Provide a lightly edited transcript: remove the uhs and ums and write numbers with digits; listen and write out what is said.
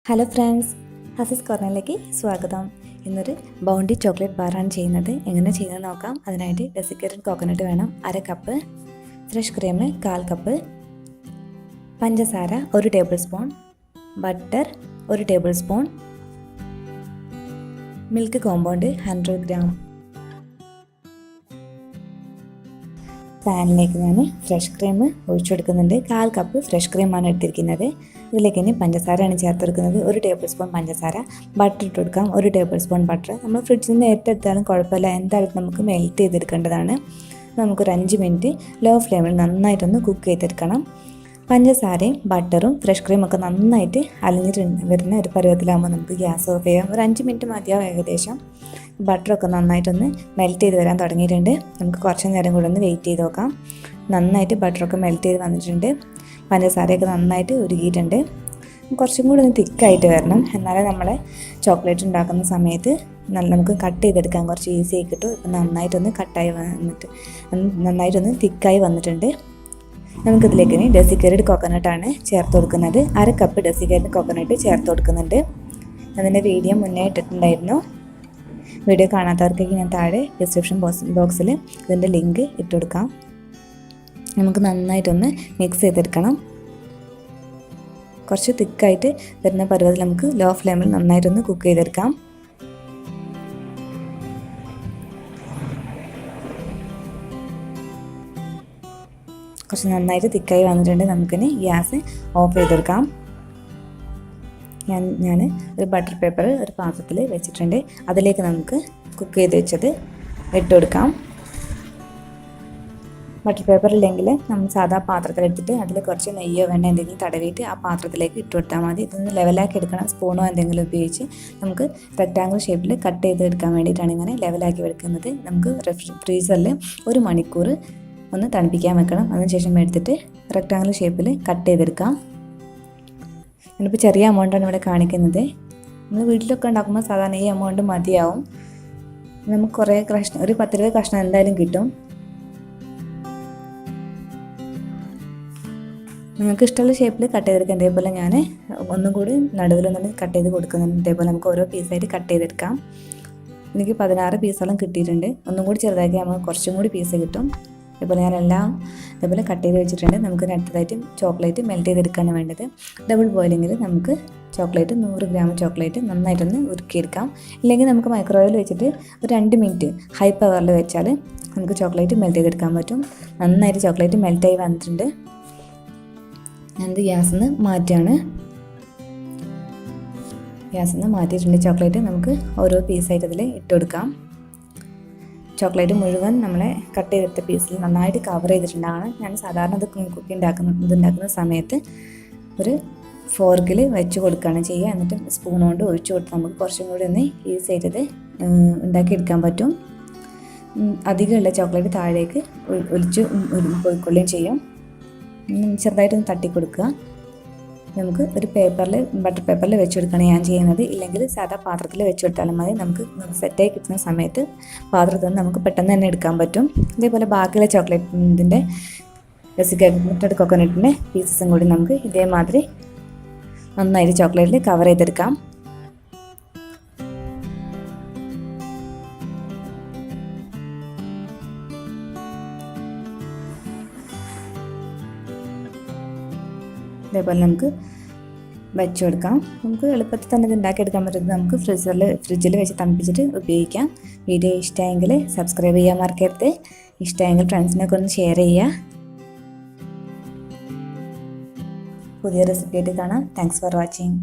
Hello friends, ഹസീസ് കോർണറിലേക്ക് സ്വാഗതം. ഇന്നൊരു bounty chocolate ബാറാണ് ചെയ്യുന്നത്. എങ്ങനെ ചെയ്യുന്നത് നോക്കാം. അതിനായിട്ട് ഡെസിക്കേറ്റഡ് കോക്കനട്ട് വേണം, 1/2 കപ്പ്. Fresh cream 1/4 cup. പഞ്ചസാര 1 table spoon. Butter 1 table spoon. Milk compound 100 gram. പാനിലേക്ക് ഞാൻ ഫ്രഷ് ക്രീം ഒഴിച്ചെടുക്കുന്നുണ്ട്. 1/4 കപ്പ് ഫ്രഷ് ക്രീമാണ് എടുത്തിരിക്കുന്നത്. ഇതിലേക്ക് ഇനി പഞ്ചസാരയാണ് ചേർത്തെടുക്കുന്നത്. 1 ടേബിൾ സ്പൂൺ പഞ്ചസാര. ബട്ടർ ഇട്ട് കൊടുക്കാം, 1 ടേബിൾ സ്പൂൺ ബട്ടർ. നമ്മൾ ഫ്രിഡ്ജിൽ നിന്ന് നേരത്തെ എടുത്താലും കുഴപ്പമില്ല, എന്തായാലും നമുക്ക് മെൽറ്റ് ചെയ്തെടുക്കേണ്ടതാണ്. നമുക്കൊരു 5 മിനിറ്റ് ലോ ഫ്ലെയിമിൽ നന്നായിട്ടൊന്ന് കുക്ക് ചെയ്തെടുക്കണം. പഞ്ചസാരയും ബട്ടറും ഫ്രഷ് ക്രീമൊക്കെ നന്നായിട്ട് അലിഞ്ഞിട്ട് വരുന്ന ഒരു പരുവത്തിലാകുമ്പോൾ നമുക്ക് ഗ്യാസ് ഓഫ് ചെയ്യാം. ഒരു 5 മിനിറ്റ് മതിയാവും ഏകദേശം. ബട്ടറൊക്കെ നന്നായിട്ടൊന്ന് മെൽറ്റ് ചെയ്ത് വരാൻ തുടങ്ങിയിട്ടുണ്ട്. നമുക്ക് കുറച്ച് നേരം കൂടെ ഒന്ന് വെയിറ്റ് ചെയ്ത് നോക്കാം. നന്നായിട്ട് ബട്ടറൊക്കെ മെൽറ്റ് ചെയ്ത് വന്നിട്ടുണ്ട്. പഞ്ചസാരയൊക്കെ നന്നായിട്ട് ഉരുകിയിട്ടുണ്ട്. കുറച്ചും കൂടി ഒന്ന് തിക്കായിട്ട് വരണം, എന്നാലേ നമ്മളെ ചോക്ലേറ്റ് ഉണ്ടാക്കുന്ന സമയത്ത് നമുക്ക് കട്ട് ചെയ്തെടുക്കാൻ കുറച്ച് ഈസി ആയി കിട്ടും. ഇപ്പം നന്നായിട്ടൊന്ന് നന്നായിട്ടൊന്ന് തിക്കായി വന്നിട്ടുണ്ട്. നമുക്കിതിലേക്ക് ഇനി ഡെസിക്കേറ്റഡ് കോക്കനട്ടാണ് ചേർത്ത് കൊടുക്കുന്നത്. 1/2 കപ്പ് ഡെസിക്കേറ്റഡ് കോക്കനട്ട് ചേർത്ത് കൊടുക്കുന്നുണ്ട്. അതിൻ്റെ വീഡിയോ മുന്നേ ഇട്ടിട്ടുണ്ടായിരുന്നു. വീഡിയോ കാണാത്തവർക്കൊക്കെ ഞാൻ താഴെ ഡിസ്ക്രിപ്ഷൻ ബോക്സിൽ ഇതിൻ്റെ ലിങ്ക് ഇട്ട് കൊടുക്കാം. നമുക്ക് നന്നായിട്ടൊന്ന് മിക്സ് ചെയ്തെടുക്കണം. കുറച്ച് തിക്കായിട്ട് വരുന്ന പരുവത്തിൽ നമുക്ക് ലോ ഫ്ലെയിമിൽ നന്നായിട്ടൊന്ന് കുക്ക് ചെയ്തെടുക്കാം. കുറച്ച് നന്നായിട്ട് തിക്കായി വന്നിട്ടുണ്ട്. നമുക്കിനി ഗ്യാസ് ഓഫ് ചെയ്തെടുക്കാം. ഞാൻ ഒരു ബട്ടർ പേപ്പർ ഒരു പാത്രത്തിൽ വെച്ചിട്ടുണ്ട്. അതിലേക്ക് നമുക്ക് കുക്ക് ചെയ്ത് വെച്ചത് ഇട്ട് കൊടുക്കാം. ബട്ടർ പേപ്പർ ഇല്ലെങ്കിൽ നമ്മൾ സാധാ പാത്രത്തിലെടുത്തിട്ട് അതിൽ കുറച്ച് നെയ്യോ വെണ്ണ എന്തെങ്കിലും തടവിയിട്ട് ആ പാത്രത്തിലേക്ക് ഇട്ട് കൊടുത്താൽ മതി. ഇതൊന്ന് ലെവലാക്കി എടുക്കണം. സ്പൂണോ എന്തെങ്കിലും ഉപയോഗിച്ച് നമുക്ക് റെക്റ്റാങ്കിൾ ഷേപ്പിൽ കട്ട് ചെയ്ത് എടുക്കാൻ വേണ്ടിയിട്ടാണ് ഇങ്ങനെ ലെവലാക്കി എടുക്കുന്നത്. നമുക്ക് ഫ്രീസറിൽ 1 മണിക്കൂർ ഒന്ന് തണുപ്പിക്കാൻ വെക്കണം. അതിനുശേഷം എടുത്തിട്ട് റെക്റ്റാങ്കിൾ ഷേപ്പിൽ കട്ട് ചെയ്തെടുക്കാം. ഞാനിപ്പോൾ ചെറിയ എമൗണ്ടാണ് ഇവിടെ കാണിക്കുന്നത്. നമ്മൾ വീട്ടിലൊക്കെ ഉണ്ടാക്കുമ്പോൾ സാധാരണ ഈ എമൗണ്ട് മതിയാവും. നമുക്ക് കുറേ കഷ്ണം, ഒരു 10-20 കഷ്ണം എന്തായാലും കിട്ടും. നിങ്ങൾക്ക് ഇഷ്ടമുള്ള ഷേപ്പിൽ കട്ട് ചെയ്തെടുക്കാം. ഇതേപോലെ ഞാൻ ഒന്നും കൂടി നടുവിലൊന്നും കട്ട് ചെയ്ത് കൊടുക്കുന്നുണ്ട്. ഇതേപോലെ നമുക്ക് ഓരോ പീസായിട്ട് കട്ട് ചെയ്തെടുക്കാം. എനിക്ക് 16 പീസോളം കിട്ടിയിട്ടുണ്ട്. ഒന്നും കൂടി ചെറുതാക്കി നമുക്ക് കുറച്ചും കൂടി പീസ് കിട്ടും. ഇതുപോലെ ഞാനെല്ലാം ഇതേപോലെ കട്ട് ചെയ്ത് വെച്ചിട്ടുണ്ട്. നമുക്ക് അടുത്തതായിട്ട് ചോക്ലേറ്റ് മെൽറ്റ് ചെയ്തെടുക്കാനാണ് വേണ്ടത്. ഡബിൾ ബോയിലിങ്ങിൽ നമുക്ക് ചോക്ലേറ്റ് 100 ഗ്രാം ചോക്ലേറ്റ് നന്നായിട്ടൊന്ന് ഉരുക്കിയെടുക്കാം. ഇല്ലെങ്കിൽ നമുക്ക് മൈക്രോവേവിൽ വെച്ചിട്ട് ഒരു 2 മിനിറ്റ് ഹൈ പവറിൽ വെച്ചാൽ നമുക്ക് ചോക്ലേറ്റ് മെൽറ്റ് ചെയ്തെടുക്കാൻ പറ്റും. നന്നായിട്ട് ചോക്ലേറ്റ് മെൽറ്റായി വന്നിട്ടുണ്ട്. ഞാനത് ഗ്യാസിൽ നിന്ന് മാറ്റിയിട്ടുണ്ട്. ചോക്ലേറ്റ് നമുക്ക് ഓരോ പീസായിട്ട് അതിൽ ഇട്ട് കൊടുക്കാം. ചോക്ലേറ്റ് മുഴുവൻ നമ്മളെ കട്ട് ചെയ്തെടുത്ത പീസിൽ നന്നായിട്ട് കവർ ചെയ്തിട്ടുണ്ടാകണം. ഞാൻ സാധാരണ ഇത് ഉണ്ടാക്കുന്ന സമയത്ത് ഒരു ഫോർക്കിൽ വെച്ച് കൊടുക്കുകയാണ് ചെയ്യുക. എന്നിട്ട് സ്പൂൺ കൊണ്ട് ഒഴിച്ചു കൊടുത്ത് നമുക്ക് കുറച്ചും കൂടി ഒന്ന് ഈസി ആയിട്ട് ഉണ്ടാക്കിയെടുക്കാൻ പറ്റും. അധികമുള്ള ചോക്ലേറ്റ് താഴേക്ക് ഒലിച്ച് പോയിക്കൊള്ളുകയും ചെയ്യും. ചെറുതായിട്ടൊന്ന് തട്ടി കൊടുക്കുക. നമുക്ക് ഒരു ബട്ടർ പേപ്പറിൽ വെച്ചെടുക്കുകയാണ് ഞാൻ ചെയ്യുന്നത്. ഇല്ലെങ്കിൽ സാധാ പാത്രത്തിൽ വെച്ചെടുത്താലും മതി. നമുക്ക് സെറ്റായി കിട്ടുന്ന സമയത്ത് പാത്രത്തിൽ നിന്ന് നമുക്ക് പെട്ടെന്ന് തന്നെ എടുക്കാൻ പറ്റും. ഇതേപോലെ ബാക്കിയുള്ള ചോക്ലേറ്റിൻ്റെ ഡെസിക്കേറ്റഡ് കോക്കനട്ടിൻ്റെ പീസസും കൂടി നമുക്ക് ഇതേമാതിരി നന്നായിട്ട് ചോക്ലേറ്റിൽ കവർ ചെയ്തെടുക്കാം. ഇതേപോലെ നമുക്ക് വെച്ച് കൊടുക്കാം. നമുക്ക് എളുപ്പത്തിൽ തന്നെ ഇത് ഉണ്ടാക്കിയെടുക്കാൻ പറ്റുന്നത് നമുക്ക് ഫ്രിഡ്ജിൽ വെച്ച് തണുപ്പിച്ചിട്ട് ഉപയോഗിക്കാം. വീഡിയോ ഇഷ്ടമായെങ്കിൽ സബ്സ്ക്രൈബ് ചെയ്യാൻ മറക്കരുത്. ഇഷ്ടമായെങ്കിൽ ഫ്രണ്ട്സിനൊക്കെ ഒന്ന് ഷെയർ ചെയ്യുക. പുതിയ റെസിപ്പി ആയിട്ട് കാണാം. Thanks for watching.